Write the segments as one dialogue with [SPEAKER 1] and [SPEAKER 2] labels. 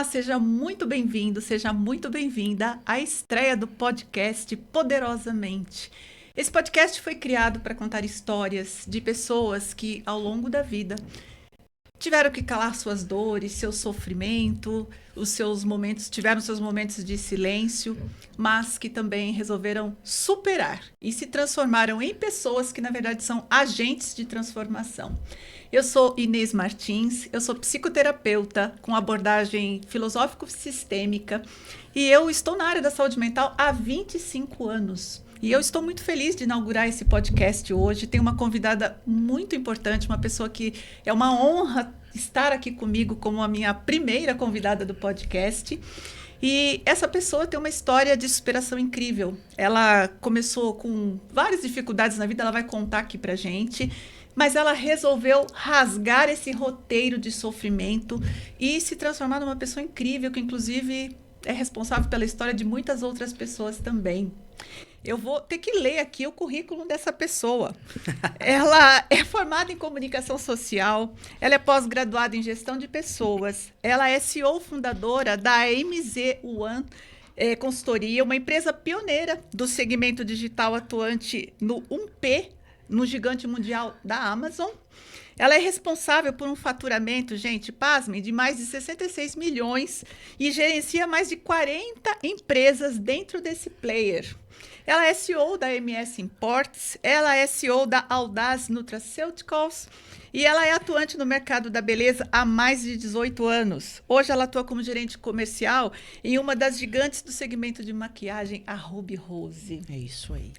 [SPEAKER 1] seja muito bem-vindo, seja muito bem-vinda à estreia do podcast Poderosamente. Esse podcast foi criado para contar histórias de pessoas que, ao longo da vida, tiveram que calar suas dores, seu sofrimento, tiveram seus momentos de silêncio, mas que também resolveram superar e se transformaram em pessoas que, na verdade, são agentes de transformação. Eu sou Inês Martins, eu sou psicoterapeuta com abordagem filosófico-sistêmica e eu estou na área da saúde mental há 25 anos. E eu estou muito feliz de inaugurar esse podcast hoje. Tem uma convidada muito importante, uma pessoa que é uma honra estar aqui comigo como a minha primeira convidada do podcast. E essa pessoa tem uma história de superação incrível. Ela começou com várias dificuldades na vida, ela vai contar aqui pra gente. Mas ela resolveu rasgar esse roteiro de sofrimento e se transformar numa pessoa incrível, que inclusive é responsável pela história de muitas outras pessoas também. Eu vou ter que ler aqui o currículo dessa pessoa. Ela é formada em comunicação social, ela é pós-graduada em gestão de pessoas, ela é CEO fundadora da MZ One Consultoria, uma empresa pioneira do segmento digital atuante no 1P, no gigante mundial da Amazon. Ela é responsável por um faturamento, gente, pasmem, de mais de 66 milhões e gerencia mais de 40 empresas dentro desse player. Ela é CEO da MS Imports, ela é CEO da Audaz Nutraceuticals e ela é atuante no mercado da beleza há mais de 18 anos. Hoje ela atua como gerente comercial em uma das gigantes do segmento de maquiagem, a Ruby Rose.
[SPEAKER 2] É isso aí.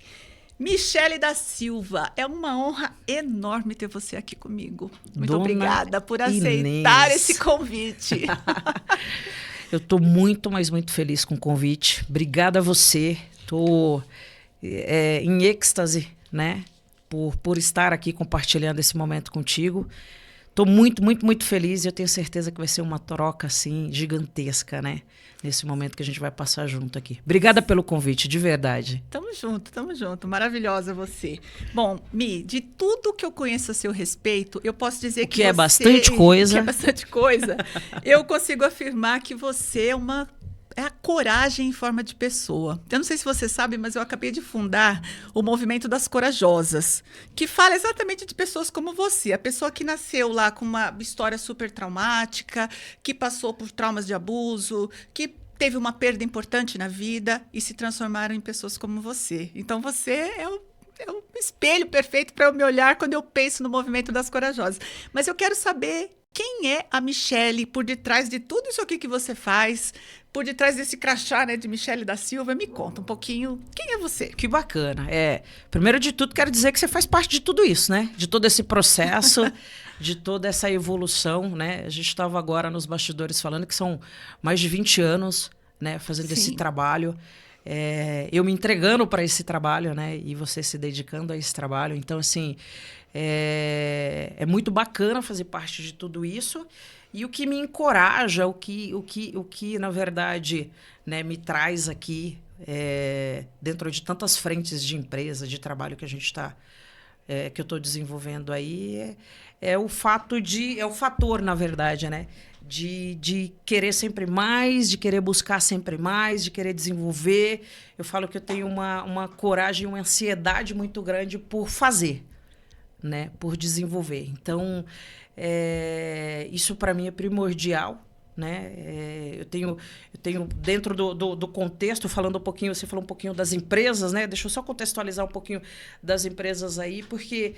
[SPEAKER 1] Michele da Silva, é uma honra enorme ter você aqui comigo. Muito obrigada por aceitar
[SPEAKER 2] Inês.
[SPEAKER 1] esse convite.
[SPEAKER 2] Eu estou muito, mas muito feliz com o convite. Obrigada a você. Estou em êxtase, né? Por estar aqui compartilhando esse momento contigo. Estou muito, muito, muito feliz e eu tenho certeza que vai ser uma troca assim gigantesca, né? Nesse momento que a gente vai passar junto aqui. Obrigada pelo convite, de verdade.
[SPEAKER 1] Tamo junto. Maravilhosa você. Bom, Mi, de tudo que eu conheço a seu respeito, eu posso dizer que
[SPEAKER 2] é bastante coisa.
[SPEAKER 1] Que é bastante coisa. Eu consigo afirmar que você é a coragem em forma de pessoa. Eu não sei se você sabe, mas eu acabei de fundar o Movimento das Corajosas, que fala exatamente de pessoas como você, a pessoa que nasceu lá com uma história super traumática, que passou por traumas de abuso, que teve uma perda importante na vida e se transformaram em pessoas como você. Então você é o espelho perfeito para eu me olhar quando eu penso no Movimento das Corajosas. Mas eu quero saber quem é a Michele por detrás de tudo isso aqui que você faz, por detrás desse crachá, né, de Michele da Silva. Me conta um pouquinho, quem é você?
[SPEAKER 2] Que bacana. Primeiro de tudo, quero dizer que você faz parte de tudo isso, né? De todo esse processo, de toda essa evolução, né? A gente estava agora nos bastidores falando que são mais de 20 anos, né, fazendo esse trabalho. Eu me entregando para esse trabalho, né? E você se dedicando a esse trabalho. Então, assim, é muito bacana fazer parte de tudo isso. E o que me encoraja, o que na verdade, né, me traz aqui, dentro de tantas frentes de empresa, de trabalho que a gente que eu estou desenvolvendo aí, é o fator, na verdade, né? De querer sempre mais, de querer buscar sempre mais, de querer desenvolver. Eu falo que eu tenho uma coragem, uma ansiedade muito grande por fazer, né? Por desenvolver. Então, isso para mim é primordial, né? Eu tenho dentro do contexto, falando um pouquinho, você falou um pouquinho das empresas, né? Deixa eu só contextualizar um pouquinho das empresas aí, porque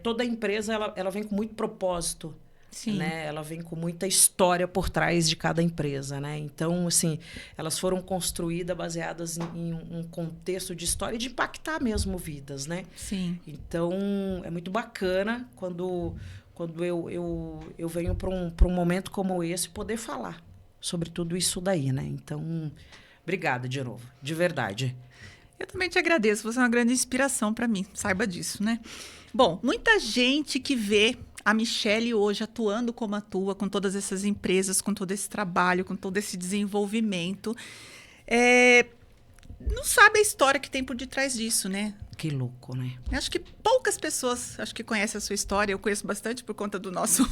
[SPEAKER 2] toda empresa ela vem com muito propósito.
[SPEAKER 1] Sim.
[SPEAKER 2] Né? Ela vem com muita história por trás de cada empresa, né? Então, assim, elas foram construídas baseadas em um contexto de história e de impactar mesmo vidas, né?
[SPEAKER 1] Sim.
[SPEAKER 2] Então, é muito bacana quando eu venho para um momento como esse poder falar sobre tudo isso daí, né? Então, obrigada de novo, de verdade.
[SPEAKER 1] Eu também te agradeço, você é uma grande inspiração para mim, saiba disso, né? Bom, muita gente que vê a Michele hoje atuando como atua, com todas essas empresas, com todo esse trabalho, com todo esse desenvolvimento, não sabe a história que tem por detrás disso, né?
[SPEAKER 2] Que louco, né?
[SPEAKER 1] Acho que poucas pessoas conhecem a sua história. Eu conheço bastante por conta do nosso,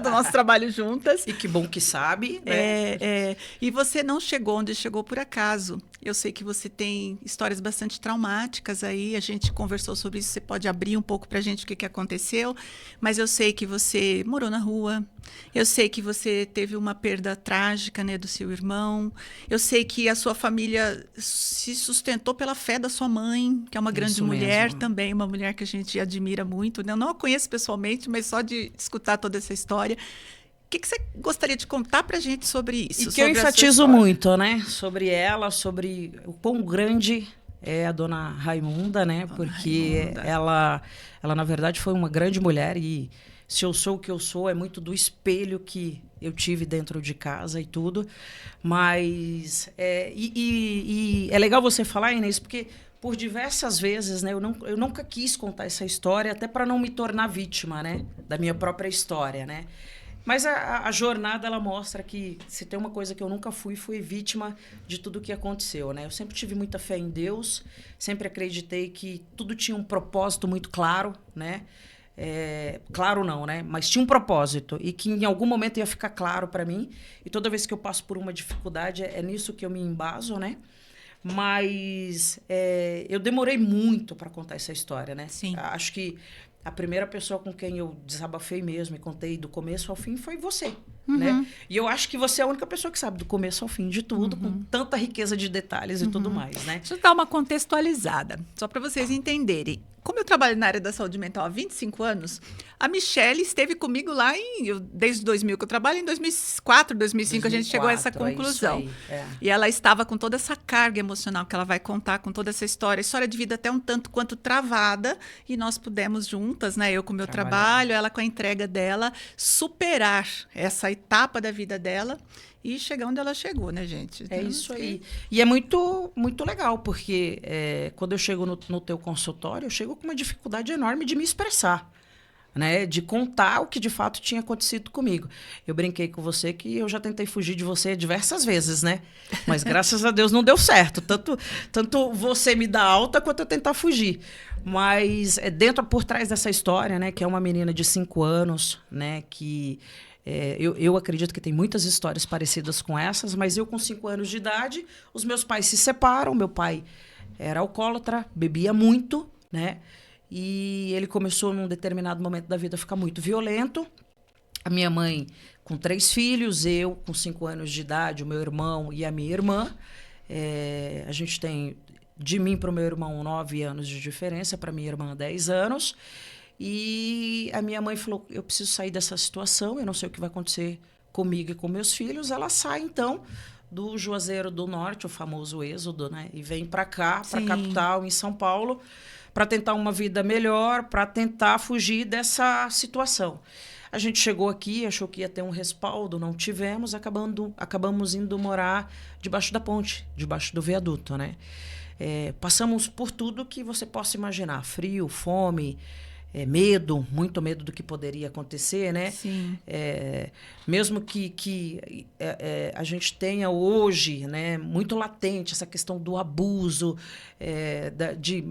[SPEAKER 1] do nosso trabalho juntas.
[SPEAKER 2] E que bom que sabe, né?
[SPEAKER 1] E você não chegou onde chegou por acaso. Eu sei que você tem histórias bastante traumáticas aí. A gente conversou sobre isso. Você pode abrir um pouco pra gente o que aconteceu. Mas eu sei que você morou na rua. Eu sei que você teve uma perda trágica, né, do seu irmão. Eu sei que a sua família se sustentou pela fé da sua mãe, que é uma grande mulher
[SPEAKER 2] mesmo.
[SPEAKER 1] Também, uma mulher que a gente admira muito, né? Eu não a conheço pessoalmente, mas só de escutar toda essa história. O que você gostaria de contar pra gente sobre isso?
[SPEAKER 2] E que eu enfatizo muito, né? Sobre ela, sobre o quão grande é a dona Raimunda, né? Porque ela, na verdade, foi uma grande mulher e se eu sou o que eu sou, é muito do espelho que eu tive dentro de casa e tudo. Mas é legal você falar, Inês, porque por diversas vezes, né, eu nunca quis contar essa história, até para não me tornar vítima, né, da minha própria história, né? Mas a jornada, ela mostra que se tem uma coisa que eu nunca fui vítima de tudo que aconteceu, né? Eu sempre tive muita fé em Deus, sempre acreditei que tudo tinha um propósito muito claro, né? Claro não, né? Mas tinha um propósito e que em algum momento ia ficar claro para mim. E toda vez que eu passo por uma dificuldade, é nisso que eu me embaso, né? Mas eu demorei muito para contar essa história, né?
[SPEAKER 1] Sim.
[SPEAKER 2] Acho que a primeira pessoa com quem eu desabafei mesmo e contei do começo ao fim foi você, né? E eu acho que você é a única pessoa que sabe do começo ao fim de tudo, com tanta riqueza de detalhes e tudo mais, né?
[SPEAKER 1] Deixa eu dar uma contextualizada, só para vocês entenderem. Como eu trabalho na área da saúde mental há 25 anos, a Michelle esteve comigo lá desde 2000 que eu trabalho, em 2004, 2005 a gente chegou a essa conclusão.
[SPEAKER 2] É isso aí,
[SPEAKER 1] E ela estava com toda essa carga emocional que ela vai contar, com toda essa história de vida até um tanto quanto travada, e nós pudemos juntas, né, eu com o meu trabalho, ela com a entrega dela, superar essa etapa da vida dela e chegar onde ela chegou, né, gente?
[SPEAKER 2] É isso aí. E é muito, muito legal, porque quando eu chego no teu consultório, eu chego com uma dificuldade enorme de me expressar, né? De contar o que de fato tinha acontecido comigo. Eu brinquei com você que eu já tentei fugir de você diversas vezes, né? Mas graças a Deus não deu certo. Tanto você me dar alta quanto eu tentar fugir. Mas por trás dessa história, né? Que é uma menina de 5 anos, né? Que... eu acredito que tem muitas histórias parecidas com essas, mas eu com 5 anos de idade, os meus pais se separam, meu pai era alcoólatra, bebia muito, né? E ele começou num determinado momento da vida a ficar muito violento. A minha mãe com 3 filhos, eu com 5 anos de idade, o meu irmão e a minha irmã. A gente tem, de mim para o meu irmão, 9 anos de diferença, para minha irmã 10 anos. E a minha mãe falou, eu preciso sair dessa situação, eu não sei o que vai acontecer comigo e com meus filhos. Ela sai, então, do Juazeiro do Norte, o famoso êxodo, né? E vem para cá, para a capital, em São Paulo, para tentar uma vida melhor, para tentar fugir dessa situação. A gente chegou aqui, achou que ia ter um respaldo, não tivemos, acabamos indo morar debaixo da ponte, debaixo do viaduto, né? Passamos por tudo que você possa imaginar, frio, fome, medo, muito medo do que poderia acontecer, né?
[SPEAKER 1] Sim.
[SPEAKER 2] Mesmo que a gente tenha hoje, né, muito latente essa questão do abuso de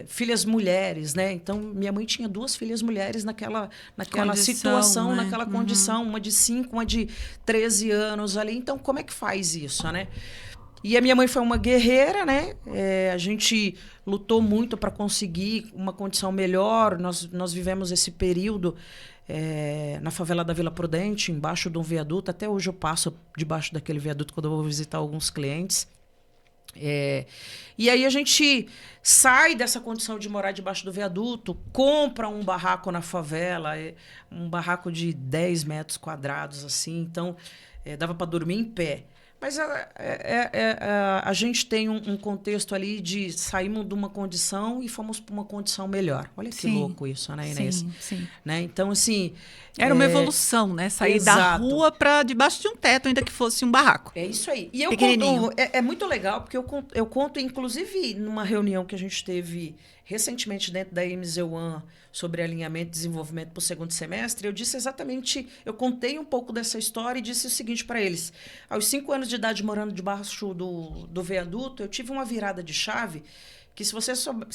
[SPEAKER 2] filhas mulheres, né? Então, minha mãe tinha 2 filhas mulheres naquela situação,
[SPEAKER 1] né?
[SPEAKER 2] naquela condição, uma de 5, uma de 13 anos ali. Então, como é que faz isso, né? E a minha mãe foi uma guerreira, né? A gente lutou muito para conseguir uma condição melhor. Nós vivemos esse período na favela da Vila Prudente, embaixo de um viaduto. Até hoje eu passo debaixo daquele viaduto quando eu vou visitar alguns clientes. E aí a gente sai dessa condição de morar debaixo do viaduto, compra um barraco na favela, um barraco de 10 metros quadrados, assim. Então, dava para dormir em pé. Mas a gente tem um contexto ali de saímos de uma condição e fomos para uma condição melhor. Olha que louco isso, né, Inês?
[SPEAKER 1] Sim.
[SPEAKER 2] Né? Então, assim...
[SPEAKER 1] Era uma evolução, né? Sair da rua para debaixo de um teto, ainda que fosse um barraco.
[SPEAKER 2] É isso aí. E eu conto, é muito legal, porque eu conto, inclusive, numa reunião que a gente teve recentemente dentro da MZ1 sobre alinhamento e desenvolvimento para o segundo semestre, eu disse exatamente, eu contei um pouco dessa história e disse o seguinte para eles. Aos 5 anos de idade, morando debaixo do viaduto, eu tive uma virada de chave que se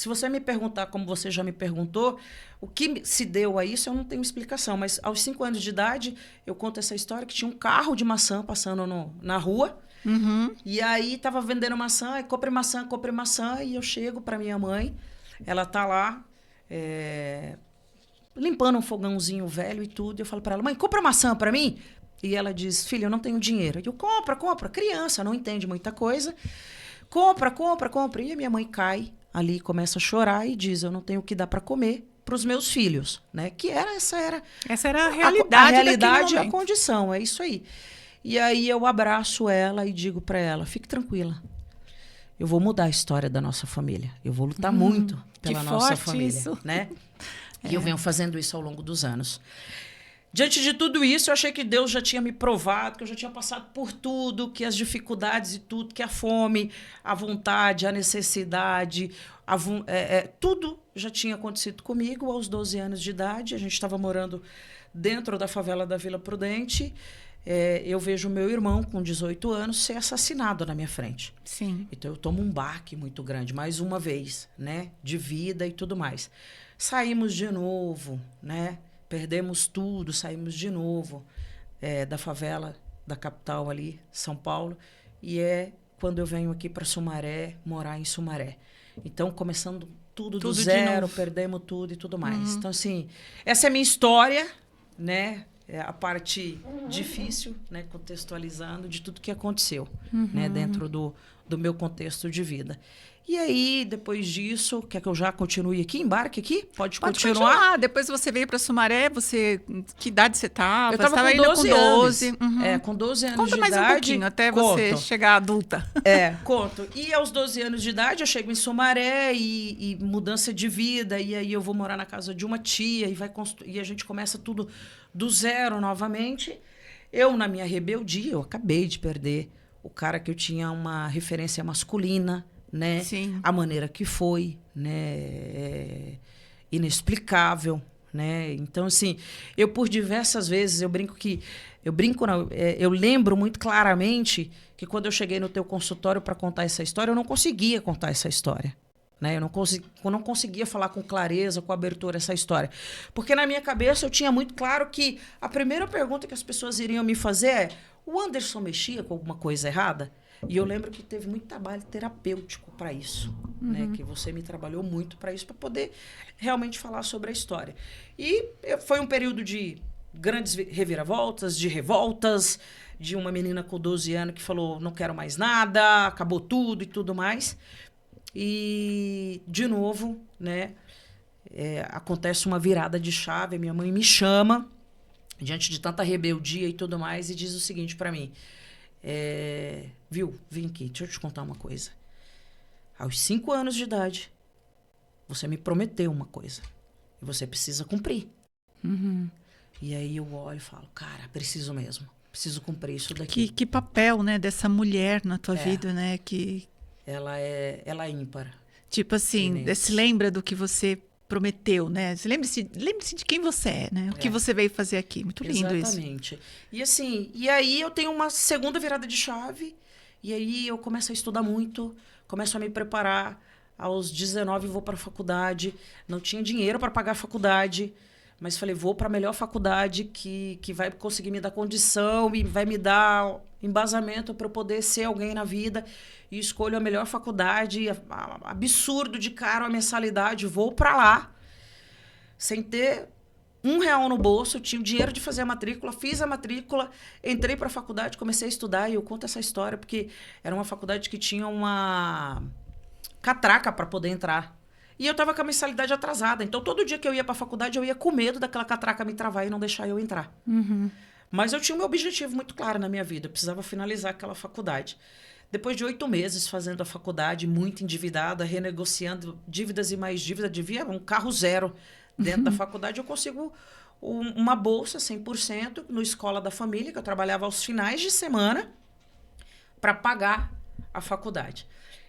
[SPEAKER 2] você me perguntar, como você já me perguntou, o que se deu a isso, eu não tenho explicação. Mas aos 5 anos de idade, eu conto essa história que tinha um carro de maçã passando na rua. E aí estava vendendo maçã, compre maçã, e eu chego para minha mãe, ela tá lá limpando um fogãozinho velho e tudo, e eu falo para ela, mãe, compra maçã para mim? E ela diz, filha, eu não tenho dinheiro. E eu, compra, criança, não entende muita coisa. Compra. E a minha mãe cai ali, começa a chorar e diz, eu não tenho o que dar para comer para os meus filhos, né? Que essa era
[SPEAKER 1] a realidade,
[SPEAKER 2] a realidade e a condição, é isso aí. E aí eu abraço ela e digo para ela, fique tranquila, eu vou mudar a história da nossa família, eu vou lutar muito pela nossa família, isso. Né? E eu venho fazendo isso ao longo dos anos. Diante de tudo isso, eu achei que Deus já tinha me provado, que eu já tinha passado por tudo, que as dificuldades e tudo, que a fome, a vontade, a necessidade, tudo já tinha acontecido comigo aos 12 anos de idade. A gente estava morando dentro da favela da Vila Prudente. Eu vejo meu irmão, com 18 anos, ser assassinado na minha frente.
[SPEAKER 1] Sim.
[SPEAKER 2] Então, eu tomo um baque muito grande, mais uma vez, né? De vida e tudo mais. Saímos de novo, né? Perdemos tudo, saímos de novo da favela, da capital ali, São Paulo. E quando eu venho aqui para Sumaré, morar em Sumaré. Então, começando tudo do zero, perdemos tudo e tudo mais. Então, assim, essa é a minha história, né? A parte difícil, né? Contextualizando de tudo que aconteceu, né? Dentro do meu contexto de vida. E aí, depois disso, quer que eu já continue aqui? Embarque aqui? Pode continuar?
[SPEAKER 1] Depois você veio para Sumaré, que idade você estava?
[SPEAKER 2] Eu estava com 12 anos. Com 12 anos
[SPEAKER 1] Conta
[SPEAKER 2] de
[SPEAKER 1] mais
[SPEAKER 2] idade.
[SPEAKER 1] Um pouquinho, até você chegar adulta.
[SPEAKER 2] Conto. E aos 12 anos de idade, eu chego em Sumaré e mudança de vida. E aí eu vou morar na casa de uma tia e a gente começa tudo do zero novamente. Eu, na minha rebeldia, eu acabei de perder o cara que eu tinha uma referência masculina, né?
[SPEAKER 1] Sim.
[SPEAKER 2] A maneira que foi, né? Inexplicável, né? Então, assim, eu por diversas vezes, eu lembro muito claramente que quando eu cheguei no teu consultório para contar essa história, eu não conseguia contar essa história, né? Eu não conseguia falar com clareza, com abertura essa história. Porque na minha cabeça eu tinha muito claro que a primeira pergunta que as pessoas iriam me fazer é: o Anderson mexia com alguma coisa errada? E eu lembro que teve muito trabalho terapêutico para isso, né? Que você me trabalhou muito para isso, para poder realmente falar sobre a história. E foi um período de grandes reviravoltas, de revoltas, de uma menina com 12 anos que falou, não quero mais nada, acabou tudo e tudo mais. E, de novo, né? Acontece uma virada de chave, minha mãe me chama, diante de tanta rebeldia e tudo mais, e diz o seguinte para mim... Viu, vem aqui, deixa eu te contar uma coisa. Aos 5 anos de idade, você me prometeu uma coisa. E você precisa cumprir. E aí eu olho e falo, cara, preciso mesmo. Preciso cumprir isso daqui.
[SPEAKER 1] Que papel, né, dessa mulher na tua vida, né?
[SPEAKER 2] Ela é ímpar.
[SPEAKER 1] Tipo assim, se lembra do que você prometeu, né? Lembre-se de quem você é, né? O que você veio fazer aqui. Muito lindo isso.
[SPEAKER 2] Exatamente. E assim, e aí eu tenho uma segunda virada de chave, e aí eu começo a estudar muito, começo a me preparar. Aos 19 vou para a faculdade, não tinha dinheiro para pagar a faculdade, mas falei, vou para a melhor faculdade que vai conseguir me dar condição e vai me dar embasamento para eu poder ser alguém na vida. E escolho a melhor faculdade, absurdo de caro a mensalidade, vou para lá, sem ter R$1 no bolso, tinha o dinheiro de fazer a matrícula, fiz a matrícula, entrei para a faculdade, comecei a estudar, e eu conto essa história porque era uma faculdade que tinha uma catraca para poder entrar. E eu estava com a mensalidade atrasada, então todo dia que eu ia para a faculdade, eu ia com medo daquela catraca me travar e não deixar eu entrar. Mas eu tinha um objetivo muito claro na minha vida, eu precisava finalizar aquela faculdade. Depois de 8 meses fazendo a faculdade, muito endividada, renegociando dívidas e mais dívidas, devia um carro zero dentro da faculdade, eu consigo uma bolsa 100% no Escola da Família, que eu trabalhava aos finais de semana, para pagar a faculdade.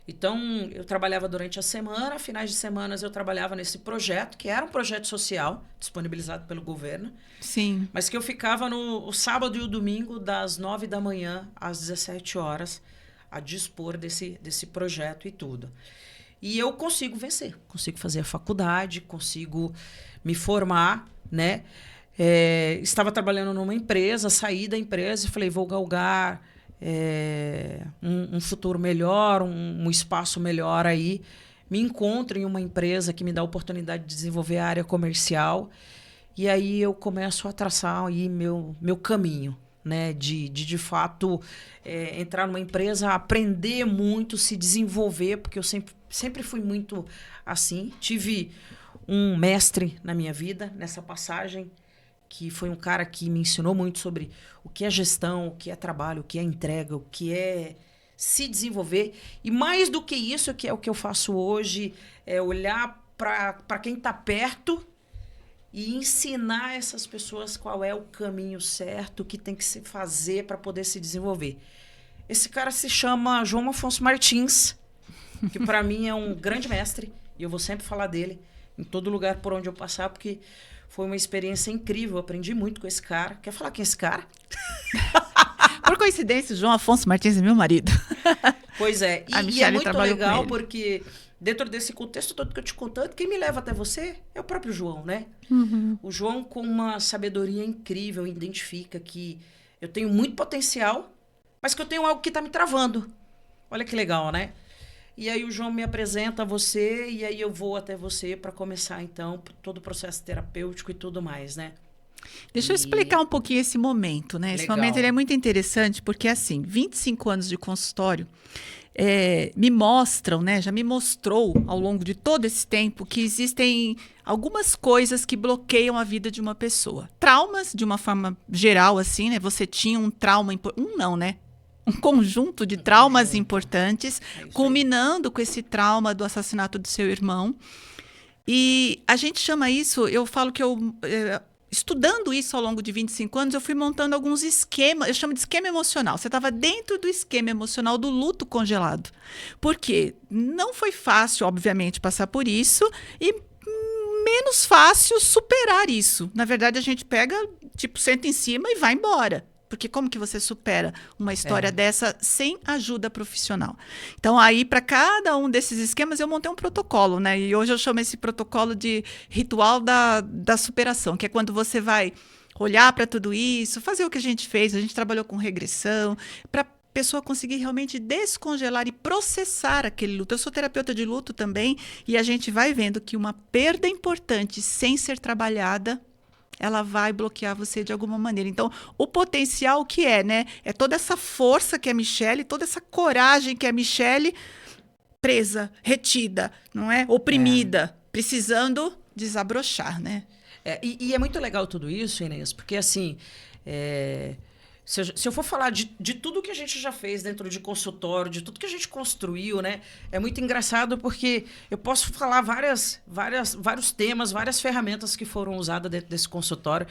[SPEAKER 2] Então, eu trabalhava durante a semana, finais de semanas eu trabalhava nesse projeto, que era um projeto social, disponibilizado pelo governo.
[SPEAKER 1] Sim.
[SPEAKER 2] Mas que eu ficava no sábado e o domingo, das 9 da manhã às 17 horas, a dispor desse projeto e tudo. E eu consigo vencer, consigo fazer a faculdade, consigo me formar, né? Estava trabalhando numa empresa, saí da empresa e falei, vou galgar um futuro melhor, um espaço melhor aí. Me encontro em uma empresa que me dá a oportunidade de desenvolver a área comercial. E aí eu começo a traçar aí meu caminho, né? De fato, entrar numa empresa, aprender muito, se desenvolver, porque eu sempre fui muito assim. Tive um mestre na minha vida, nessa passagem, que foi um cara que me ensinou muito sobre o que é gestão, o que é trabalho, o que é entrega, o que é se desenvolver. E mais do que isso, que é o que eu faço hoje, é olhar para quem está perto e ensinar essas pessoas qual é o caminho certo, o que tem que se fazer para poder se desenvolver. Esse cara se chama João Afonso Martins, que para mim é um grande mestre, e eu vou sempre falar dele em todo lugar por onde eu passar, porque foi uma experiência incrível, eu aprendi muito com esse cara. Quer falar quem é esse cara?
[SPEAKER 1] Por coincidência, João Afonso Martins é meu marido.
[SPEAKER 2] Pois é, e é muito legal porque dentro desse contexto todo que eu te contando, quem me leva até você é o próprio João, né?
[SPEAKER 1] Uhum.
[SPEAKER 2] O João, com uma sabedoria incrível, identifica que eu tenho muito potencial, mas que eu tenho algo que está me travando. Olha que legal, né? E aí o João me apresenta a você e aí eu vou até você para começar, então, todo o processo terapêutico e tudo mais, né?
[SPEAKER 1] Deixa eu explicar um pouquinho esse momento, né? Esse
[SPEAKER 2] Legal.
[SPEAKER 1] momento ele é muito interessante porque, assim, 25 anos de consultório me mostram, né? Já me mostrou ao longo de todo esse tempo que existem algumas coisas que bloqueiam a vida de uma pessoa. Traumas, de uma forma geral, assim, né? Você tinha um trauma, não, né? Um conjunto de traumas importantes, culminando com esse trauma do assassinato do seu irmão. E a gente chama isso, eu falo que estudando isso ao longo de 25 anos, eu fui montando alguns esquemas, eu chamo de esquema emocional. Você estava dentro do esquema emocional do luto congelado. Porque não foi fácil, obviamente, passar por isso e menos fácil superar isso. Na verdade, a gente pega, senta em cima e vai embora. Porque como que você supera uma história dessa sem ajuda profissional? Então, aí, para cada um desses esquemas, eu montei um protocolo, né? E hoje eu chamo esse protocolo de ritual da superação, que é quando você vai olhar para tudo isso, fazer o que a gente fez. A gente trabalhou com regressão, para a pessoa conseguir realmente descongelar e processar aquele luto. Eu sou terapeuta de luto também, e a gente vai vendo que uma perda importante sem ser trabalhada, ela vai bloquear você de alguma maneira. Então, o potencial que né? É toda essa força que é a Michele, toda essa coragem que é a Michele, presa, retida, não é? Oprimida, precisando desabrochar, né?
[SPEAKER 2] E é muito legal tudo isso, Inês, porque assim, se eu for falar de tudo que a gente já fez dentro de consultório, de tudo que a gente construiu, né? É muito engraçado porque eu posso falar vários temas, várias ferramentas que foram usadas dentro desse consultório.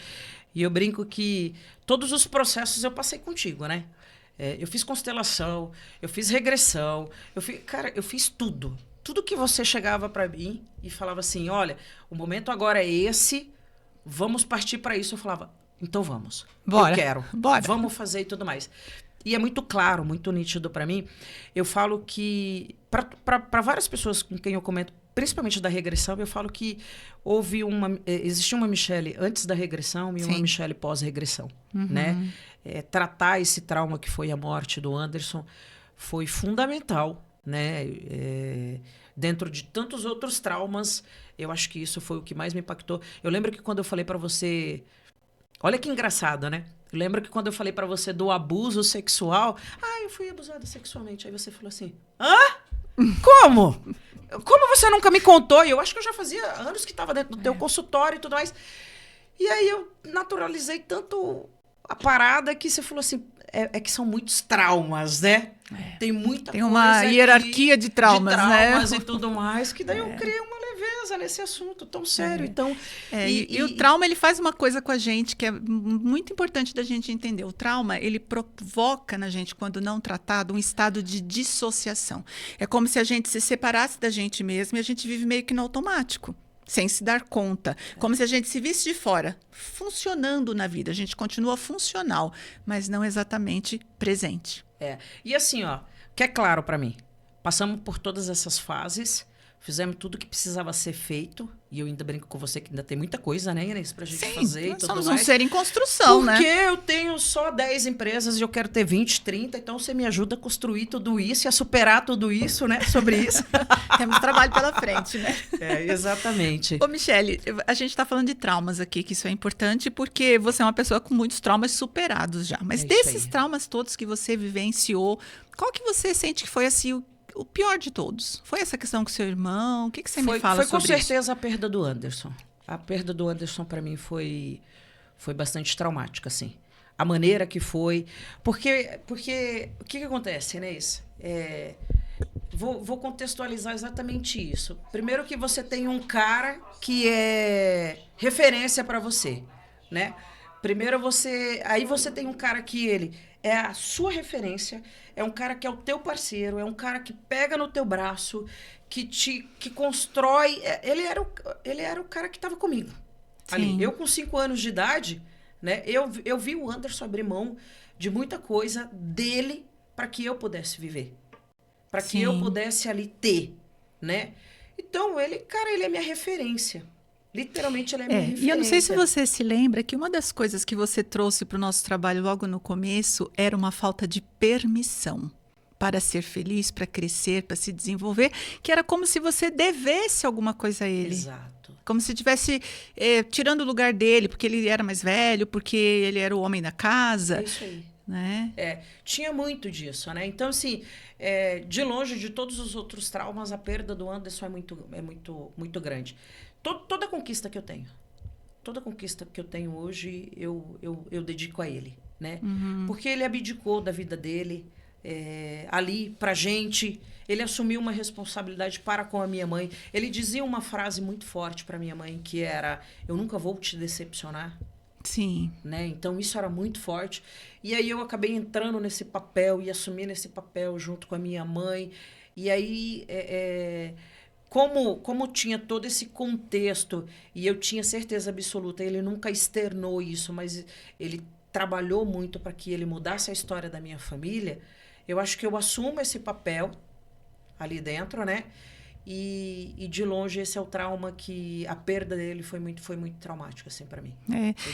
[SPEAKER 2] E eu brinco que todos os processos eu passei contigo, né? Eu fiz constelação, eu fiz regressão, eu fiz tudo. Tudo que você chegava para mim e falava assim, olha, o momento agora é esse, vamos partir para isso. Eu falava, então vamos.
[SPEAKER 1] Bora.
[SPEAKER 2] Eu quero.
[SPEAKER 1] Bora.
[SPEAKER 2] Vamos fazer e tudo mais. E é muito claro, muito nítido para mim. Eu falo que, para várias pessoas com quem eu comento, principalmente da regressão, eu falo que existia uma Michele antes da regressão e uma Michele pós-regressão. Né? Tratar esse trauma que foi a morte do Anderson foi fundamental. Né? Dentro de tantos outros traumas, eu acho que isso foi o que mais me impactou. Eu lembro que quando eu falei para você... Olha que engraçado, né? Eu lembro que quando eu falei pra você do abuso sexual... eu fui abusada sexualmente. Aí você falou assim... Hã? Como? Como você nunca me contou? E eu acho que eu já fazia anos que estava dentro do teu consultório e tudo mais. E aí eu naturalizei tanto a parada que você falou assim... que são muitos traumas, né? Tem muita coisa.
[SPEAKER 1] Tem uma hierarquia de traumas, né?
[SPEAKER 2] E tudo mais, que daí eu criei uma leveza. casa nesse assunto tão sério. Então,
[SPEAKER 1] e o trauma, ele faz uma coisa com a gente que é muito importante da gente entender. O trauma, ele provoca na gente, quando não tratado, um estado de dissociação. É como se a gente se separasse da gente mesmo e a gente vive meio que no automático, sem se dar conta. Como se a gente se visse de fora, funcionando na vida. A gente continua funcional, mas não exatamente presente.
[SPEAKER 2] E assim, ó, que é claro para mim, passamos por todas essas fases, fizemos tudo que precisava ser feito, e eu ainda brinco com você que ainda tem muita coisa, né, Inês, pra gente fazer e tudo
[SPEAKER 1] somos
[SPEAKER 2] mais.
[SPEAKER 1] Um ser em construção,
[SPEAKER 2] Porque
[SPEAKER 1] né?
[SPEAKER 2] eu tenho só 10 empresas e eu quero ter 20, 30, então você me ajuda a construir tudo isso e a superar tudo isso, né, sobre isso.
[SPEAKER 1] Temos trabalho pela frente, né?
[SPEAKER 2] Exatamente.
[SPEAKER 1] Ô, Michele, a gente está falando de traumas aqui, que isso é importante porque você é uma pessoa com muitos traumas superados já. Mas desses traumas todos que você vivenciou, qual que você sente que foi assim o pior de todos? Foi essa questão com seu irmão? O que você me fala sobre isso?
[SPEAKER 2] Foi com certeza a perda do Anderson. A perda do Anderson, para mim, foi bastante traumática, assim. A maneira que foi. Porque o que acontece, Inês? Vou contextualizar exatamente isso. Primeiro que você tem um cara que é referência para você, né? Primeiro aí você tem um cara que ele é a sua referência, é um cara que é o teu parceiro, é um cara que pega no teu braço, que constrói. Ele era o cara que estava comigo. Ali. Eu com 5 anos de idade, né? Eu vi o Anderson abrir mão de muita coisa dele para que eu pudesse viver. Para que eu pudesse ali ter, né? Então, ele é minha referência. Literalmente, ele é minha referência.
[SPEAKER 1] E eu não sei se você se lembra que uma das coisas que você trouxe para o nosso trabalho logo no começo era uma falta de permissão para ser feliz, para crescer, para se desenvolver, que era como se você devesse alguma coisa a ele.
[SPEAKER 2] Exato.
[SPEAKER 1] Como se estivesse tirando o lugar dele, porque ele era mais velho, porque ele era o homem da casa.
[SPEAKER 2] É isso aí.
[SPEAKER 1] Né?
[SPEAKER 2] Tinha muito disso, né? Então, assim, de longe de todos os outros traumas, a perda do Anderson é muito grande. Toda conquista que eu tenho hoje, eu dedico a ele, né? Porque ele abdicou da vida dele ali pra gente, ele assumiu uma responsabilidade para com a minha mãe. Ele dizia uma frase muito forte pra minha mãe, que era: eu nunca vou te decepcionar.
[SPEAKER 1] Sim.
[SPEAKER 2] Né? Então, isso era muito forte. E aí, eu acabei entrando nesse papel e assumindo esse papel junto com a minha mãe. E aí, como tinha todo esse contexto, e eu tinha certeza absoluta, ele nunca externou isso, mas ele trabalhou muito para que ele mudasse a história da minha família. Eu acho que eu assumo esse papel ali dentro, né? E de longe esse é o trauma que a perda dele foi muito traumática assim para mim.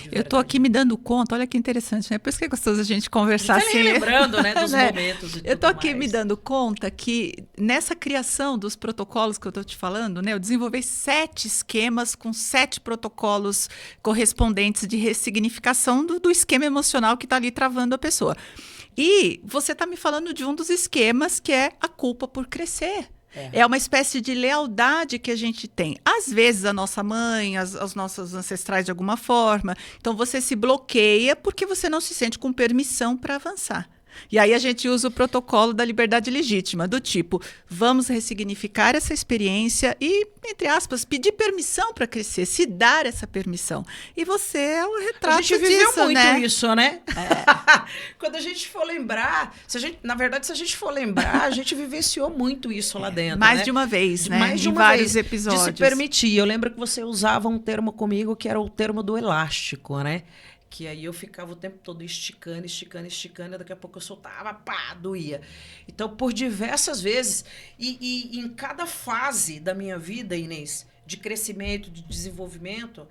[SPEAKER 1] Eu tô aqui me dando conta, olha que interessante, né? Por isso que é gostoso a gente conversar assim.
[SPEAKER 2] Lembrando, né, dos momentos e tudo.
[SPEAKER 1] Eu tô aqui
[SPEAKER 2] mais.
[SPEAKER 1] me dando conta que nessa criação dos protocolos que eu tô te falando, né, eu desenvolvi 7 esquemas com 7 protocolos correspondentes de ressignificação do esquema emocional que tá ali travando a pessoa. E você tá me falando de um dos esquemas que é a culpa por crescer. É uma espécie de lealdade que a gente tem. Às vezes, a nossa mãe, os nossos ancestrais de alguma forma. Então, você se bloqueia porque você não se sente com permissão para avançar. E aí a gente usa o protocolo da liberdade legítima, do tipo, vamos ressignificar essa experiência e, entre aspas, pedir permissão para crescer, se dar essa permissão. E você é o retrato disso, né?
[SPEAKER 2] A gente viveu muito isso, né? Quando a gente for lembrar, se a gente for lembrar, a gente vivenciou muito isso lá dentro,
[SPEAKER 1] mais
[SPEAKER 2] né?
[SPEAKER 1] de uma vez, né?
[SPEAKER 2] Mais de
[SPEAKER 1] em
[SPEAKER 2] uma
[SPEAKER 1] vários
[SPEAKER 2] vez,
[SPEAKER 1] episódios.
[SPEAKER 2] De se permitir. Eu lembro que você usava um termo comigo que era o termo do elástico, né? Que aí eu ficava o tempo todo esticando, e daqui a pouco eu soltava, pá, doía. Então, por diversas vezes, e em cada fase da minha vida, Inês, de crescimento, de desenvolvimento,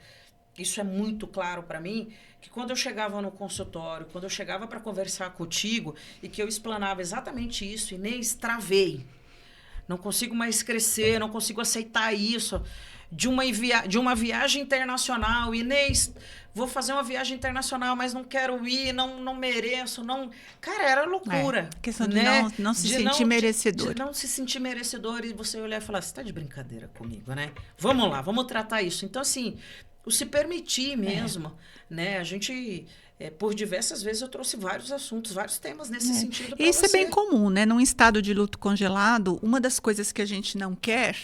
[SPEAKER 2] isso é muito claro para mim, que quando eu chegava no consultório, quando eu chegava para conversar contigo, e que eu explanava exatamente isso, Inês, travei. Não consigo mais crescer, não consigo aceitar isso. De uma viagem internacional, Inês, vou fazer uma viagem internacional, mas não quero ir, não mereço, não... Cara, era loucura.
[SPEAKER 1] Questão de
[SPEAKER 2] né?
[SPEAKER 1] não se sentir merecedor.
[SPEAKER 2] De não se sentir merecedor e você olhar e falar, você tá de brincadeira comigo, né? Vamos lá, vamos tratar isso. Então, assim, o se permitir mesmo, né? A gente... por diversas vezes eu trouxe vários assuntos, vários temas nesse sentido.
[SPEAKER 1] Isso é bem comum, né? Num estado de luto congelado, uma das coisas que a gente não quer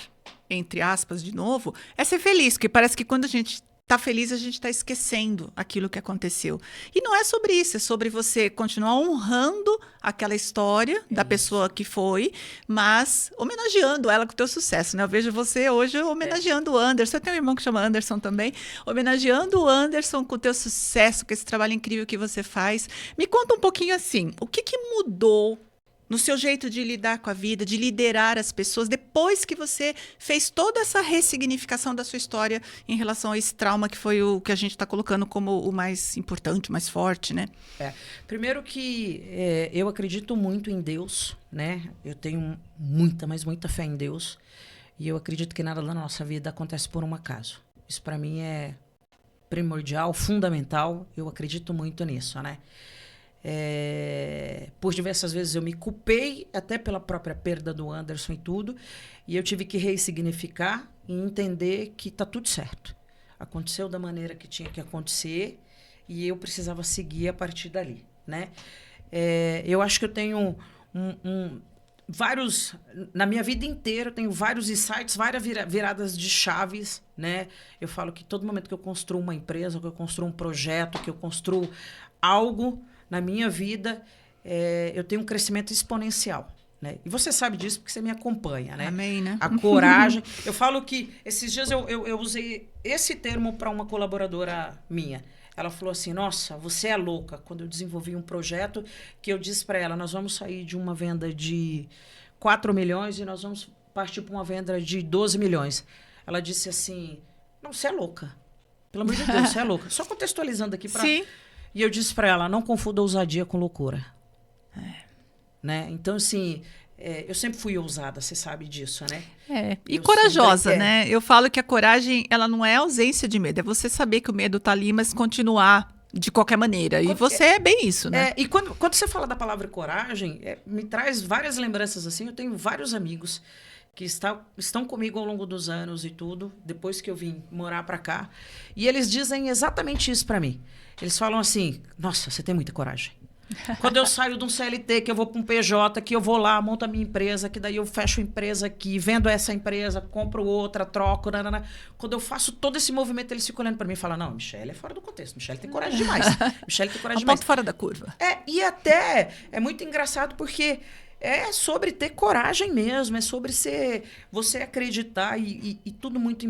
[SPEAKER 1] entre aspas, de novo, é ser feliz, porque parece que quando a gente tá feliz, a gente tá esquecendo aquilo que aconteceu. E não é sobre isso, é sobre você continuar honrando aquela história da pessoa que foi, mas homenageando ela com o teu sucesso, né? Eu vejo você hoje homenageando o Anderson. Eu tenho um irmão que chama Anderson também, homenageando o Anderson com o teu sucesso, com esse trabalho incrível que você faz. Me conta um pouquinho assim, o que que mudou no seu jeito de lidar com a vida, de liderar as pessoas, depois que você fez toda essa ressignificação da sua história em relação a esse trauma que foi o que a gente está colocando como o mais importante, o mais forte, né?
[SPEAKER 2] Primeiro que eu acredito muito em Deus, né? Eu tenho muita, mas muita fé em Deus. E eu acredito que nada na nossa vida acontece por um acaso. Isso para mim é primordial, fundamental. Eu acredito muito nisso, né? Por diversas vezes eu me culpei, até pela própria perda do Anderson e tudo, e eu tive que ressignificar e entender que tá tudo certo. Aconteceu da maneira que tinha que acontecer e eu precisava seguir a partir dali, né? Eu acho que eu tenho vários... Na minha vida inteira eu tenho vários insights, várias viradas de chaves, né? Eu falo que todo momento que eu construo uma empresa, que eu construo um projeto, que eu construo algo... Na minha vida, eu tenho um crescimento exponencial, né? E você sabe disso porque você me acompanha, né?
[SPEAKER 1] Amém, né?
[SPEAKER 2] A coragem. Eu falo que esses dias eu usei esse termo para uma colaboradora minha. Ela falou assim, nossa, você é louca. Quando eu desenvolvi um projeto que eu disse para ela, nós vamos sair de uma venda de 4 milhões e nós vamos partir para uma venda de 12 milhões. Ela disse assim, não, você é louca. Pelo amor de Deus, você é louca. Só contextualizando aqui para...
[SPEAKER 1] Sim.
[SPEAKER 2] E eu disse para ela, não confunda ousadia com loucura. Né? Então, assim, eu sempre fui ousada, você sabe disso, né?
[SPEAKER 1] E
[SPEAKER 2] Eu
[SPEAKER 1] corajosa,
[SPEAKER 2] sempre...
[SPEAKER 1] né? Eu falo que a coragem, ela não é ausência de medo, é você saber que o medo tá ali, mas continuar de qualquer maneira. E você é bem isso, né?
[SPEAKER 2] E quando você fala da palavra coragem, me traz várias lembranças assim. Eu tenho vários amigos que estão comigo ao longo dos anos e tudo, depois que eu vim morar para cá. E eles dizem exatamente isso para mim. Eles falam assim, nossa, você tem muita coragem. Quando eu saio de um CLT, que eu vou para um PJ, que eu vou lá, monto a minha empresa, que daí eu fecho a empresa aqui, vendo essa empresa, compro outra, troco, nanana. Quando eu faço todo esse movimento, eles ficam olhando para mim e falam, não, Michele é fora do contexto, Michele tem coragem demais. Michele tem coragem demais.
[SPEAKER 1] Ponto fora da curva.
[SPEAKER 2] E até é muito engraçado porque é sobre ter coragem mesmo, é sobre você acreditar e tudo muito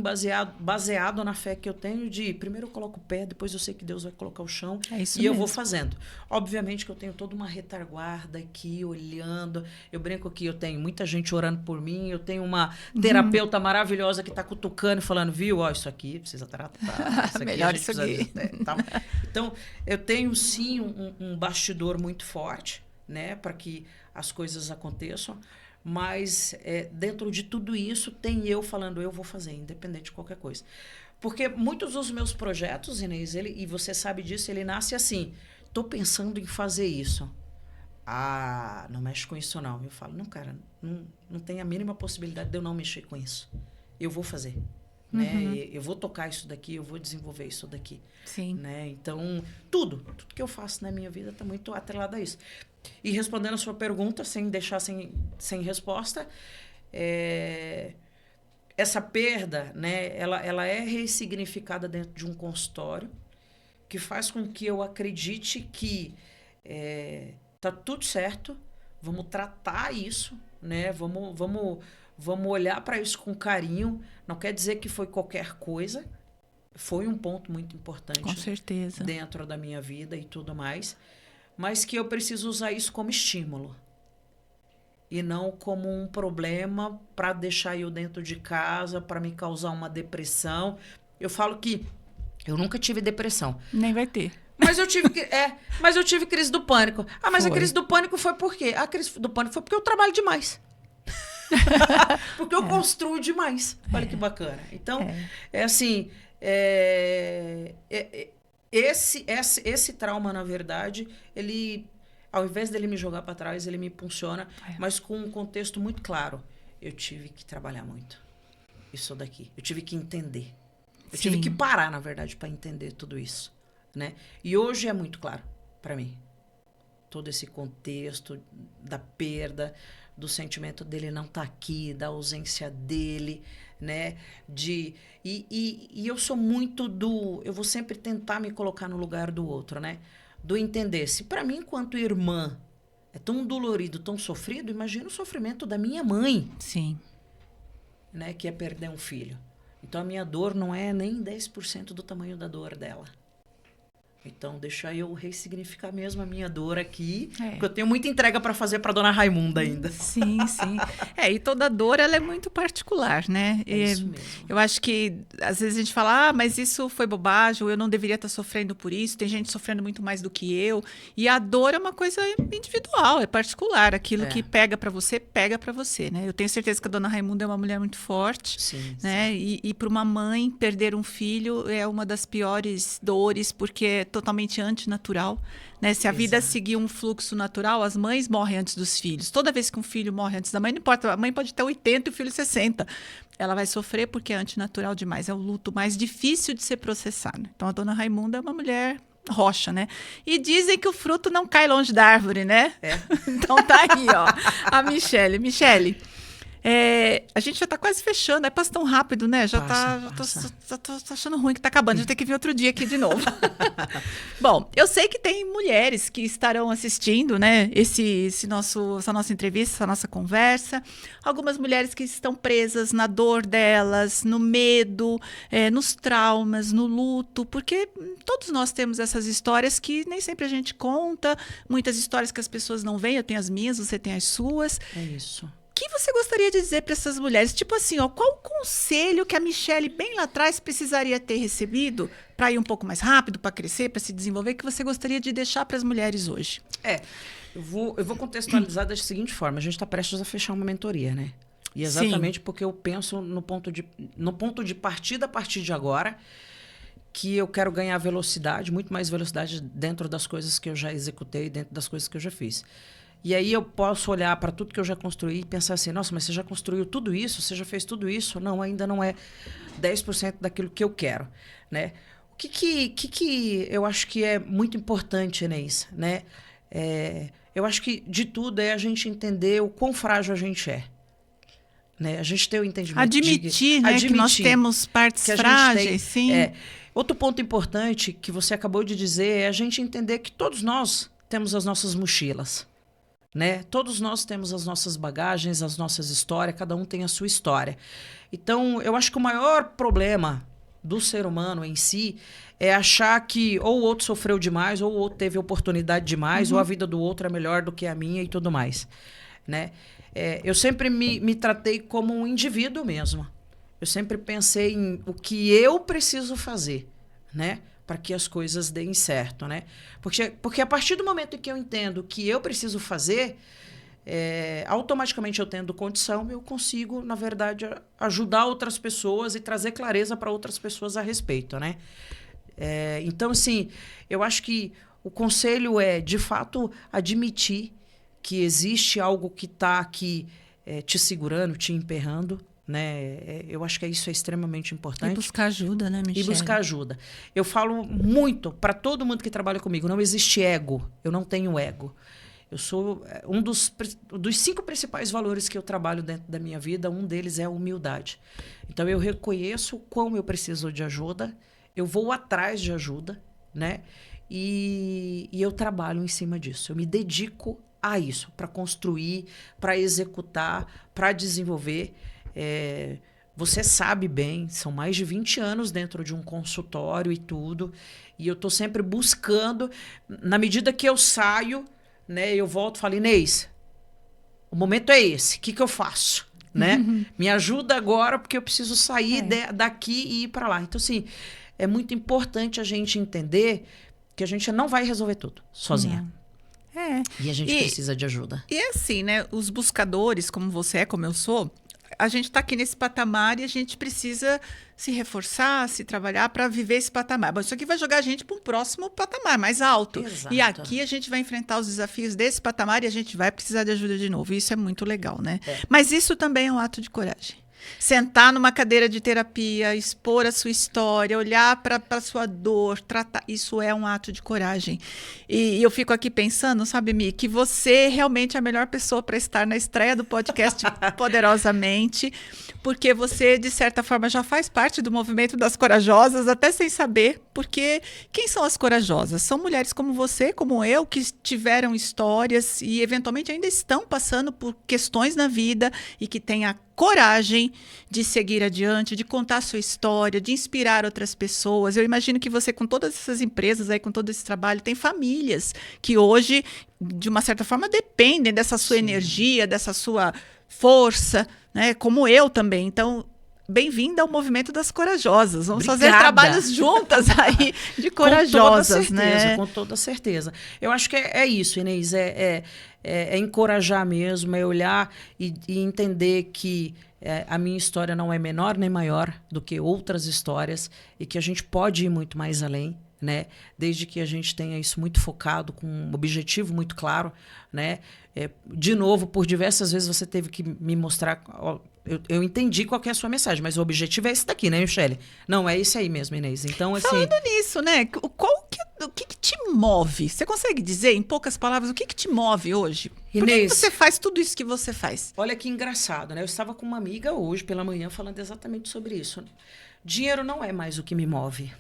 [SPEAKER 2] baseado na fé que eu tenho de primeiro eu coloco o pé, depois eu sei que Deus vai colocar o chão eu vou fazendo. Obviamente que eu tenho toda uma retaguarda aqui, olhando, eu brinco que eu tenho muita gente orando por mim, eu tenho uma terapeuta maravilhosa que está cutucando e falando, viu, ó, isso aqui precisa tratar, isso aqui
[SPEAKER 1] melhor
[SPEAKER 2] a gente
[SPEAKER 1] isso aqui.
[SPEAKER 2] tá? Então, eu tenho sim um bastidor muito forte, né, para que as coisas aconteçam, mas dentro de tudo isso tem eu falando, eu vou fazer, independente de qualquer coisa. Porque muitos dos meus projetos, Inês, e você sabe disso, ele nasce assim, estou pensando em fazer isso. Ah, não mexe com isso não. Eu falo, não, cara, não tem a mínima possibilidade de eu não mexer com isso. Eu vou fazer. Né? Eu vou tocar isso daqui, eu vou desenvolver isso daqui.
[SPEAKER 1] Sim.
[SPEAKER 2] Né? Então, tudo que eu faço na minha vida está muito atrelado a isso. E respondendo a sua pergunta, sem deixar sem resposta, essa perda, né, ela é ressignificada dentro de um consultório, que faz com que eu acredite que tá tudo certo, vamos tratar isso, né, vamos olhar para isso com carinho. Não quer dizer que foi qualquer coisa, foi um ponto muito importante.
[SPEAKER 1] Com certeza.
[SPEAKER 2] Dentro da minha vida e tudo mais. Mas que eu preciso usar isso como estímulo. E não como um problema para deixar eu dentro de casa, para me causar uma depressão. Eu falo que eu nunca tive depressão.
[SPEAKER 1] Nem vai ter.
[SPEAKER 2] Mas eu tive crise do pânico. Ah, mas a crise do pânico foi por quê? A crise do pânico foi porque eu trabalho demais. Porque eu construo demais. Olha que bacana. Então, assim... Esse trauma, na verdade, ele, ao invés dele me jogar para trás, ele me impulsiona, mas com um contexto muito claro. Eu tive que trabalhar muito. Isso daqui. Eu tive que entender. Eu tive que parar, na verdade, para entender tudo isso. Né? E hoje é muito claro para mim. Todo esse contexto da perda, do sentimento dele não estar aqui, da ausência dele, né? E eu sou muito eu vou sempre tentar me colocar no lugar do outro, né? Do entender. Se para mim, enquanto irmã, é tão dolorido, tão sofrido, imagina o sofrimento da minha mãe.
[SPEAKER 1] Sim.
[SPEAKER 2] Né? Que é perder um filho. Então, a minha dor não é nem 10% do tamanho da dor dela. Então, deixa eu ressignificar mesmo a minha dor aqui, porque eu tenho muita entrega para fazer para dona Raimunda ainda.
[SPEAKER 1] Sim, sim. E toda dor, ela é muito particular, né?
[SPEAKER 2] É isso mesmo.
[SPEAKER 1] Eu acho que, às vezes, a gente fala, mas isso foi bobagem, ou eu não deveria estar sofrendo por isso, tem gente sofrendo muito mais do que eu. E a dor é uma coisa individual, é particular. Aquilo que pega para você, né? Eu tenho certeza que a dona Raimunda é uma mulher muito forte,
[SPEAKER 2] sim,
[SPEAKER 1] né?
[SPEAKER 2] Sim.
[SPEAKER 1] E para uma mãe, perder um filho é uma das piores dores, porque é totalmente antinatural, né? Se a vida seguir um fluxo natural, as mães morrem antes dos filhos. Toda vez que um filho morre antes da mãe, não importa, a mãe pode ter 80 e o filho 60. Ela vai sofrer porque é antinatural demais. É o luto mais difícil de ser processado. Então, a dona Raimunda é uma mulher rocha, né? E dizem que o fruto não cai longe da árvore, né? Então, tá aí, ó. A Michele. Michele, a gente já tá quase fechando. Aí passa tão rápido, né? Já tô achando ruim que tá acabando. A gente tem que vir outro dia aqui de novo. Bom, eu sei que tem mulheres que estarão assistindo, né? Essa nossa entrevista, essa nossa conversa. Algumas mulheres que estão presas na dor delas, no medo, nos traumas, no luto. Porque todos nós temos essas histórias que nem sempre a gente conta. Muitas histórias que as pessoas não veem. Eu tenho as minhas, você tem as suas.
[SPEAKER 2] É isso.
[SPEAKER 1] O que você gostaria de dizer para essas mulheres? Tipo assim, ó, qual o conselho que a Michele, bem lá atrás, precisaria ter recebido para ir um pouco mais rápido, para crescer, para se desenvolver, que você gostaria de deixar para as mulheres hoje?
[SPEAKER 2] Eu vou contextualizar da seguinte forma. A gente está prestes a fechar uma mentoria, né? E exatamente porque eu penso no ponto de partida a partir de agora, que eu quero ganhar velocidade, muito mais velocidade dentro das coisas que eu já executei, dentro das coisas que eu já fiz. E aí eu posso olhar para tudo que eu já construí e pensar assim, nossa, mas você já construiu tudo isso? Você já fez tudo isso? Não, ainda não é 10% daquilo que eu quero, né? O que eu acho que é muito importante, Inês, né? Eu acho que de tudo é a gente entender o quão frágil a gente é. Né? A gente ter o entendimento
[SPEAKER 1] admitir, né, que nós temos partes frágeis, sim.
[SPEAKER 2] Outro ponto importante que você acabou de dizer é a gente entender que todos nós temos as nossas mochilas. Né? Todos nós temos as nossas bagagens, as nossas histórias, cada um tem a sua história. Então, eu acho que o maior problema do ser humano em si é achar que ou o outro sofreu demais, ou o outro teve oportunidade demais, ou a vida do outro é melhor do que a minha e tudo mais. Né? Eu sempre me tratei como um indivíduo mesmo. Eu sempre pensei em o que eu preciso fazer, né? Para que as coisas deem certo, né? Porque a partir do momento em que eu entendo o que eu preciso fazer, automaticamente eu tendo condição, eu consigo, na verdade, ajudar outras pessoas e trazer clareza para outras pessoas a respeito, né? Então, assim, eu acho que o conselho é, de fato, admitir que existe algo que está aqui te segurando, te emperrando, né? Eu acho que isso é extremamente importante.
[SPEAKER 1] E buscar ajuda, né, Michele?
[SPEAKER 2] E buscar ajuda. Eu falo muito para todo mundo que trabalha comigo, não existe ego. Eu não tenho ego. Eu sou um dos 5 principais valores que eu trabalho dentro da minha vida, um deles é a humildade. Então, eu reconheço como eu preciso de ajuda, eu vou atrás de ajuda, né? E eu trabalho em cima disso. Eu me dedico a isso, para construir, para executar, para desenvolver. Você sabe bem, são mais de 20 anos dentro de um consultório e tudo, e eu estou sempre buscando, na medida que eu saio, né, eu volto e falo, Inês, o momento é esse, o que eu faço? Né? Me ajuda agora, porque eu preciso sair daqui e ir para lá. Então, assim, é muito importante a gente entender que a gente não vai resolver tudo sozinha. E a gente precisa de ajuda.
[SPEAKER 1] E é assim, né? Os buscadores, como você como eu sou, a gente está aqui nesse patamar e a gente precisa se reforçar, se trabalhar para viver esse patamar. Bom, isso aqui vai jogar a gente para um próximo patamar, mais alto.
[SPEAKER 2] Exato.
[SPEAKER 1] E aqui a gente vai enfrentar os desafios desse patamar e a gente vai precisar de ajuda de novo. Isso é muito legal, né? Mas isso também é um ato de coragem. Sentar numa cadeira de terapia, expor a sua história, olhar para a sua dor, tratar, isso é um ato de coragem. E eu fico aqui pensando, sabe, Mi, que você realmente é a melhor pessoa para estar na estreia do podcast Poderosamente, porque você, de certa forma, já faz parte do movimento das corajosas, até sem saber, porque quem são as corajosas? São mulheres como você, como eu, que tiveram histórias e, eventualmente, ainda estão passando por questões na vida e que têm a coragem de seguir adiante, de contar a sua história, de inspirar outras pessoas. Eu imagino que você, com todas essas empresas aí, com todo esse trabalho, tem famílias que hoje, de uma certa forma, dependem dessa sua energia, dessa sua força, né? Como eu também. Então, bem-vinda ao movimento das corajosas. Vamos fazer trabalhos juntas aí de corajosas, né?
[SPEAKER 2] Com toda certeza. Eu acho que é isso, Inês. É encorajar mesmo, é olhar e entender que a minha história não é menor nem maior do que outras histórias e que a gente pode ir muito mais além, né? Desde que a gente tenha isso muito focado, com um objetivo muito claro, né? De novo, por diversas vezes você teve que me mostrar... Eu entendi qual que é a sua mensagem, mas o objetivo é esse daqui, né, Michele? Não, é esse aí mesmo, Inês. Então, assim...
[SPEAKER 1] Falando nisso, né? O que te move? Você consegue dizer, em poucas palavras, o que te move hoje? Por que você faz tudo isso que você faz?
[SPEAKER 2] Olha que engraçado, né? Eu estava com uma amiga hoje, pela manhã, falando exatamente sobre isso. Dinheiro não é mais o que me move.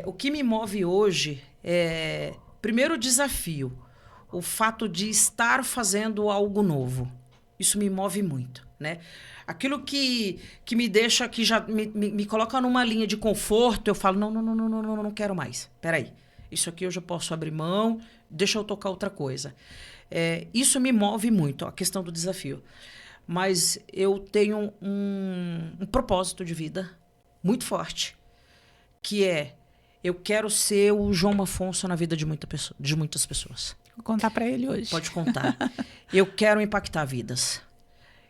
[SPEAKER 2] O que me move hoje é, primeiro, o desafio. O fato de estar fazendo algo novo. Isso me move muito, né? Aquilo que me deixa, que já me coloca numa linha de conforto, eu falo, não quero mais. Peraí, isso aqui eu já posso abrir mão, deixa eu tocar outra coisa. Isso me move muito, a questão do desafio. Mas eu tenho um propósito de vida muito forte, que eu quero ser o João Afonso na vida de muitas pessoas.
[SPEAKER 1] Vou contar para ele hoje.
[SPEAKER 2] Pode contar. Eu quero impactar vidas.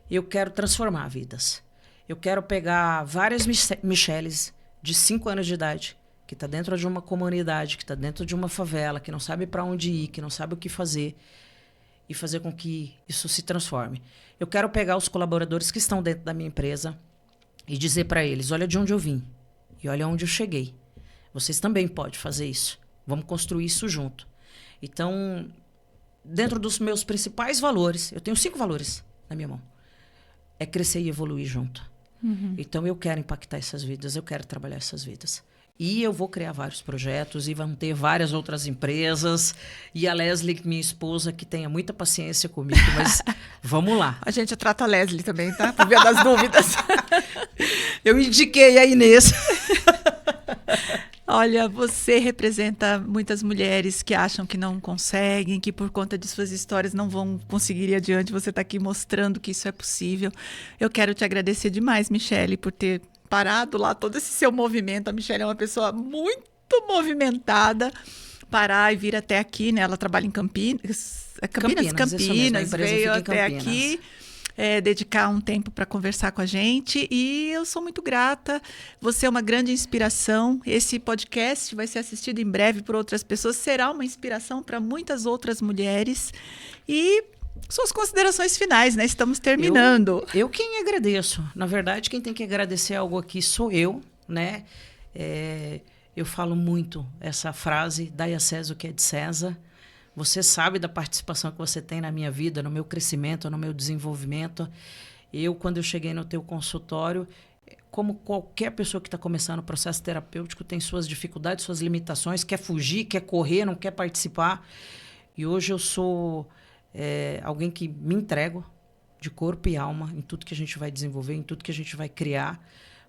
[SPEAKER 2] Eu quero transformar vidas. Eu quero pegar várias Micheles de 5 anos de idade, que está dentro de uma comunidade, que está dentro de uma favela, que não sabe para onde ir, que não sabe o que fazer, e fazer com que isso se transforme. Eu quero pegar os colaboradores que estão dentro da minha empresa e dizer para eles, olha de onde eu vim e olha onde eu cheguei. Vocês também podem fazer isso. Vamos construir isso junto. Então, dentro dos meus principais valores, eu tenho 5 valores na minha mão. É crescer e evoluir junto. Uhum. Então, eu quero impactar essas vidas, eu quero trabalhar essas vidas. E eu vou criar vários projetos e vão ter várias outras empresas. E a Leslie, minha esposa, que tenha muita paciência comigo, mas vamos lá.
[SPEAKER 1] A gente trata a Leslie também, tá? Por via das dúvidas.
[SPEAKER 2] Eu indiquei a Inês.
[SPEAKER 1] Olha, você representa muitas mulheres que acham que não conseguem, que por conta de suas histórias não vão conseguir ir adiante. Você está aqui mostrando que isso é possível. Eu quero te agradecer demais, Michele, por ter parado lá todo esse seu movimento. A Michele é uma pessoa muito movimentada. Parar e vir até aqui, né? Ela trabalha em Campinas, veio até aqui. Dedicar um tempo para conversar com a gente e eu sou muito grata. Você é uma grande inspiração. Esse podcast vai ser assistido em breve por outras pessoas, será uma inspiração para muitas outras mulheres. E suas considerações finais, né? Estamos terminando.
[SPEAKER 2] Eu quem agradeço. Na verdade, quem tem que agradecer algo aqui sou eu, né? Eu falo muito essa frase, dai a César o que é de César. Você sabe da participação que você tem na minha vida, no meu crescimento, no meu desenvolvimento. Quando eu cheguei no teu consultório, como qualquer pessoa que está começando o processo terapêutico, tem suas dificuldades, suas limitações, quer fugir, quer correr, não quer participar. E hoje eu sou alguém que me entrego de corpo e alma em tudo que a gente vai desenvolver, em tudo que a gente vai criar,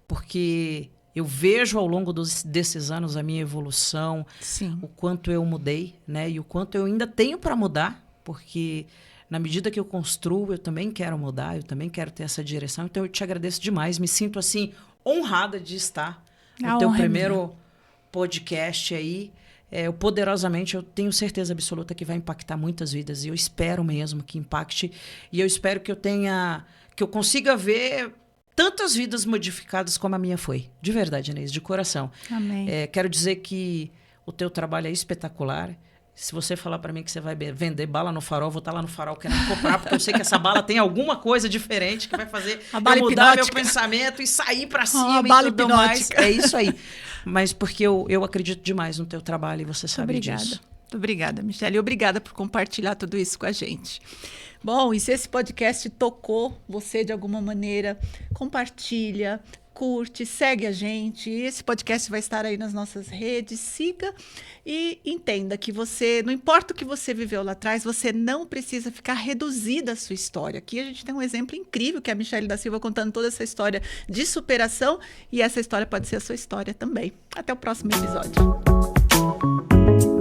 [SPEAKER 2] porque... Eu vejo ao longo desses anos a minha evolução, sim, o quanto eu mudei, né? E o quanto eu ainda tenho para mudar, porque na medida que eu construo, eu também quero mudar, eu também quero ter essa direção. Então, eu te agradeço demais, me sinto, assim, honrada de estar no teu primeiro podcast aí. Poderosamente, eu tenho certeza absoluta que vai impactar muitas vidas, e eu espero mesmo que impacte, e eu espero que eu consiga ver... tantas vidas modificadas como a minha foi. De verdade, Inês, de coração.
[SPEAKER 1] Amém.
[SPEAKER 2] Quero dizer que o teu trabalho é espetacular. Se você falar para mim que você vai vender bala no Farol, eu vou estar lá no Farol querendo comprar, porque eu sei que essa bala tem alguma coisa diferente que vai fazer eu mudar meu pensamento e sair para cima
[SPEAKER 1] a bala
[SPEAKER 2] e tudo
[SPEAKER 1] hipnótica.
[SPEAKER 2] mais. É isso aí. Mas porque eu acredito demais no teu trabalho e você sabe disso.
[SPEAKER 1] Muito obrigada, Michele. E obrigada por compartilhar tudo isso com a gente. Bom, e se esse podcast tocou você de alguma maneira, compartilha, curte, segue a gente. Esse podcast vai estar aí nas nossas redes. Siga e entenda que você, não importa o que você viveu lá atrás, você não precisa ficar reduzida à sua história. Aqui a gente tem um exemplo incrível, que é a Michele da Silva contando toda essa história de superação, e essa história pode ser a sua história também. Até o próximo episódio.